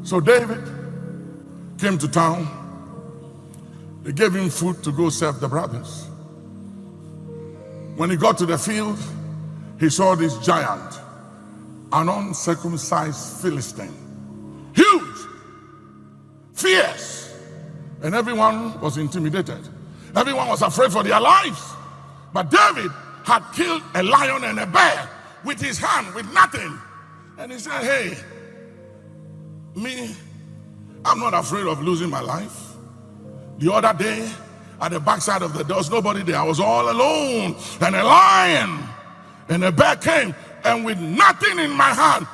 So David came to town. They gave him food to go serve the brothers. When he got to the field, he saw this giant, an uncircumcised Philistine, huge, fierce, and everyone was intimidated. Everyone was afraid for their lives. But David had killed a lion and a bear with his hand, with nothing. And he said, hey, I'm not afraid of losing my life. The other day, at the backside of the door, there was nobody there. I was all alone. And a lion and a bear came, and with nothing in my hand,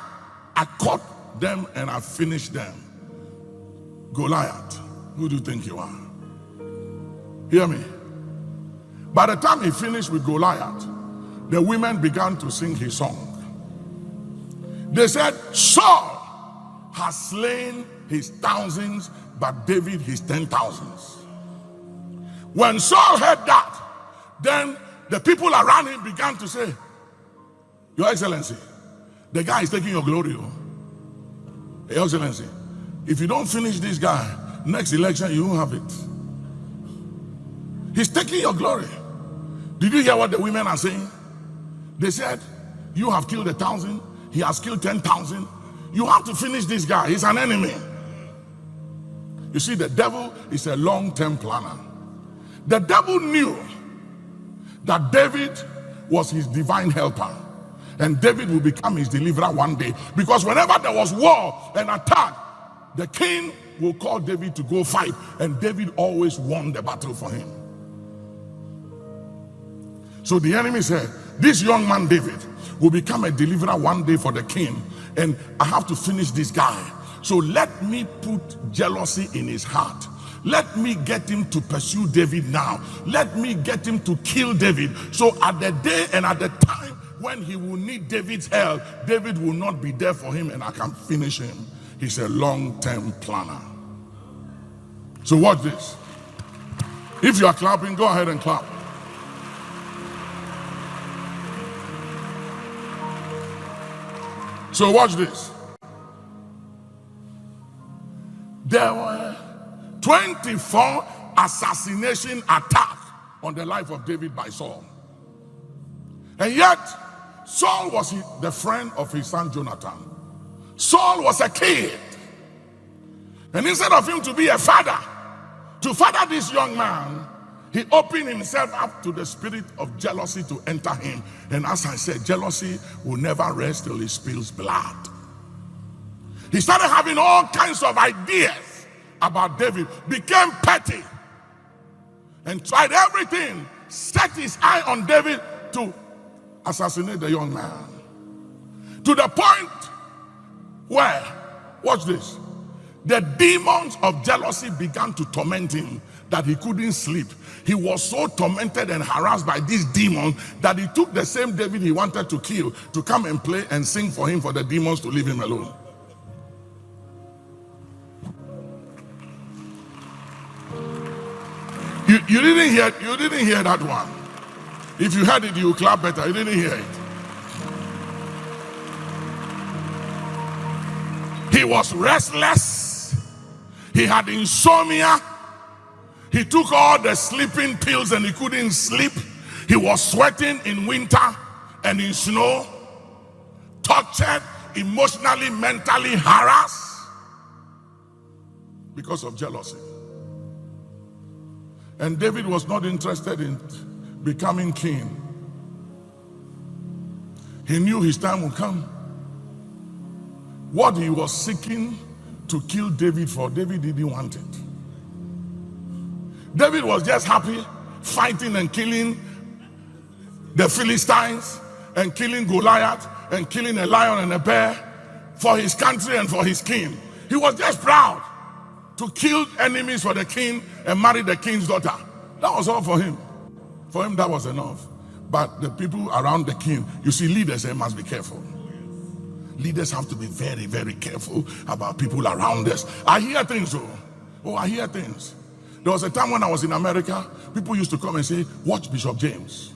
I caught them and I finished them. Goliath, who do you think you are? Hear me. By the time he finished with Goliath, the women began to sing his song. They said, Saul has slain his thousands, but David his 10,000s. When Saul heard that, then the people around him began to say, Your Excellency, the guy is taking your glory. Your Excellency, if you don't finish this guy, next election you won't have it. He's taking your glory. Did you hear what the women are saying? They said, you have killed 1,000, he has killed 10,000. You have to finish this guy, he's an enemy. You see, the devil is a long-term planner. The devil knew that David was his divine helper, and David will become his deliverer one day, because whenever there was war and attack, the king will call David to go fight, and David always won the battle for him. So the enemy said, this young man David will become a deliverer one day for the king, and I have to finish this guy. So let me put jealousy in his heart. Let me get him to pursue David now. Let me get him to kill David. So at the day and at the time when he will need David's help, David will not be there for him and I can finish him. He's a long-term planner. So watch this. If you are clapping, go ahead and clap. So watch this. There were 24 assassination attacks on the life of David by Saul. And yet, Saul was the friend of his son Jonathan. Saul was a kid. And instead of him to be a father, to father this young man, he opened himself up to the spirit of jealousy to enter him. And as I said, jealousy will never rest till he spills blood. He started having all kinds of ideas about David, became petty, and tried everything, set his eye on David to assassinate the young man. To the point where, watch this, the demons of jealousy began to torment him that he couldn't sleep. He was so tormented and harassed by these demons that he took the same David he wanted to kill to come and play and sing for him, for the demons to leave him alone. You didn't hear that one. If you heard it, you clap better. You didn't hear it. He was restless. He had insomnia. He took all the sleeping pills and he couldn't sleep. He was sweating in winter and in snow, tortured, emotionally, mentally harassed because of jealousy. And David was not interested in becoming king. He knew his time would come. What he was seeking to kill David for, David didn't want it. David was just happy fighting and killing the Philistines and killing Goliath and killing a lion and a bear for his country and for his king. He was just proud to kill enemies for the king and marry the king's daughter. That was all for him. For him, that was enough. But the people around the king, you see, leaders, they must be careful. Leaders have to be very, very careful about people around us. I hear things, I hear things. There was a time when I was in America, people used to come and say, watch Bishop James.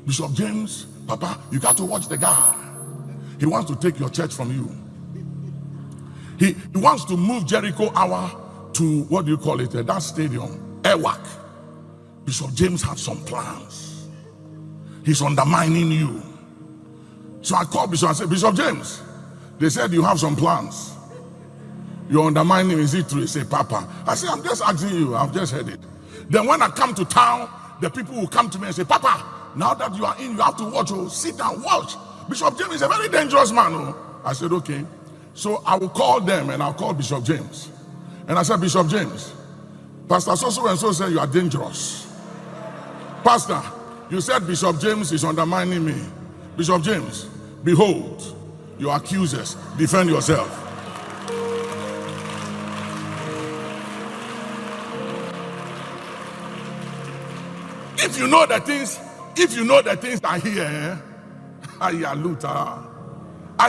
Bishop James, Papa, you got to watch the guy. He wants to take your church from you. He wants to move Jericho Hour to, what do you call it, that stadium, Airwalk. Bishop James had some plans. He's undermining you. So I called Bishop and said, Bishop James, they said you have some plans. You're undermining him. Is it true? He said, Papa. I said, I'm just asking you. I've just heard it. Then when I come to town, the people will come to me and say, Papa, now that you are in, you have to watch. Oh, sit down, watch. Bishop James is a very dangerous man. Oh. I said, okay. So I will call them and I'll call Bishop James. And I said, Bishop James, Pastor so and so said you are dangerous. Pastor, you said Bishop James is undermining me. Bishop James, behold, your accusers, defend yourself. If you know the things I hear, I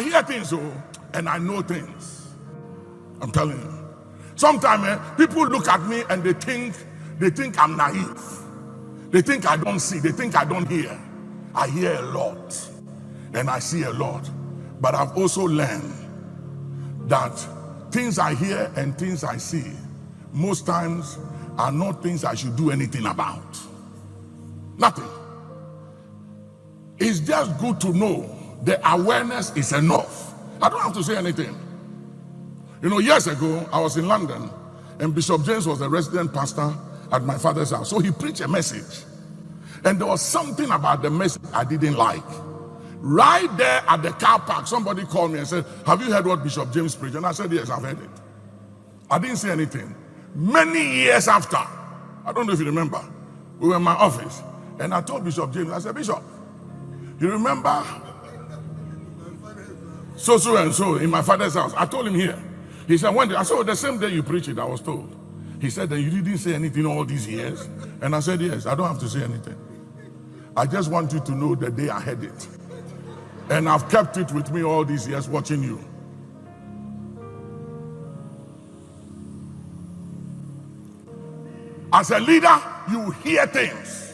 hear things, and I know things. I'm telling you. Sometimes people look at me and they think I'm naive. They think I don't see. They think I don't hear. I hear a lot and I see a lot. But I've also learned that things I hear and things I see most times are not things I should do anything about. Nothing. It's just good to know the awareness is enough. I don't have to say anything. You know, years ago, I was in London and Bishop James was the resident pastor at my father's house. So he preached a message. And there was something about the message I didn't like. Right there at the car park, somebody called me and said, have you heard what Bishop James preached? And I said, yes, I've heard it. I didn't say anything. Many years after, I don't know if you remember, we were in my office. And I told Bishop James, I said, Bishop, you remember so and so in my father's house? I told him here. He said, when I said, the same day you preached it, I was told. He said, that you didn't say anything all these years? And I said, yes, I don't have to say anything. I just want you to know the day I heard it. And I've kept it with me all these years watching you. As a leader, you hear things.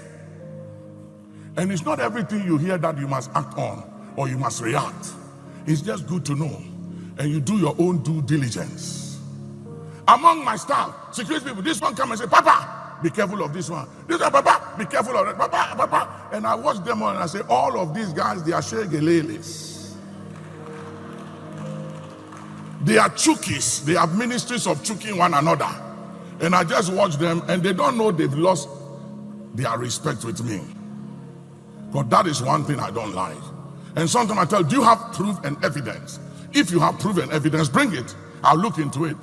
And it's not everything you hear that you must act on or you must react. It's just good to know. And you do your own due diligence. Among my staff, security people, this one come and say, Papa, be careful of this one. This one, Papa, be careful of that. Papa. And I watch them all and I say, all of these guys, they are shegeleles. They are chukis. They have ministries of chuking one another. And I just watch them and they don't know they've lost their respect with me. But that is one thing I don't like. And sometimes I tell, do you have proof and evidence? If you have proof and evidence, bring it. I'll look into it.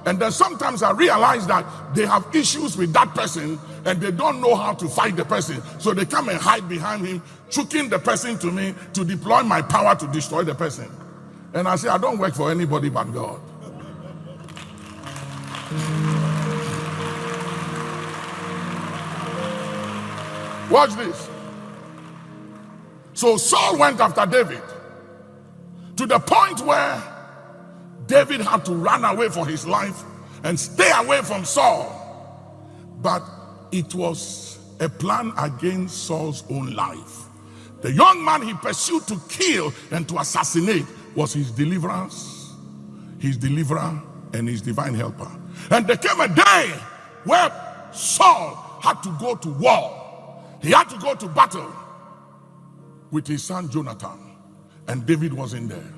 And then sometimes I realize that they have issues with that person and they don't know how to fight the person. So they come and hide behind him, choking the person to me to deploy my power to destroy the person. And I say, I don't work for anybody but God. Watch this. So Saul went after David to the point where David had to run away for his life and stay away from Saul. But it was a plan against Saul's own life. The young man he pursued to kill and to assassinate was his deliverance, his deliverer, and his divine helper. And there came a day where Saul had to go to war. He had to go to battle with his son Jonathan. And David was in there.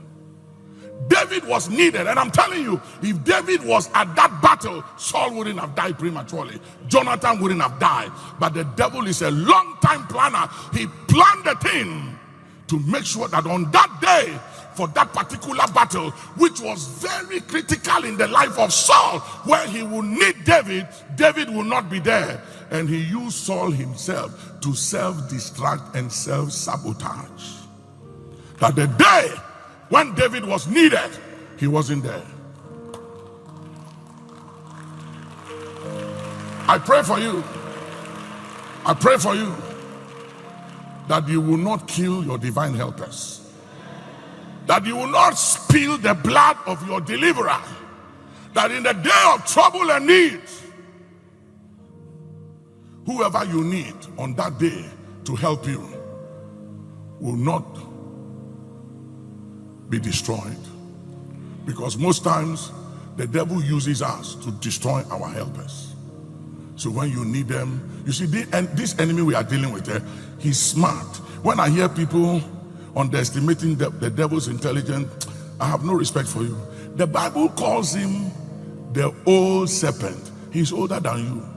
David was needed, and I'm telling you, if David was at that battle, Saul wouldn't have died prematurely. Jonathan wouldn't have died. But the devil is a long-time planner. He planned the thing to make sure that on that day, for that particular battle, which was very critical in the life of Saul, where he would need David, David will not be there. And he used Saul himself to self-destruct and self-sabotage. That the day when David was needed, he wasn't there. I pray for you. I pray for you that you will not kill your divine helpers. That you will not spill the blood of your deliverer. That in the day of trouble and need, whoever you need on that day to help you will not be destroyed, Because most times the devil uses us to destroy our helpers. So when you need them, you see, this enemy we are dealing with, he's smart. When I hear people underestimating the devil's intelligence, I have no respect for you. The Bible calls him the old serpent. He's older than you.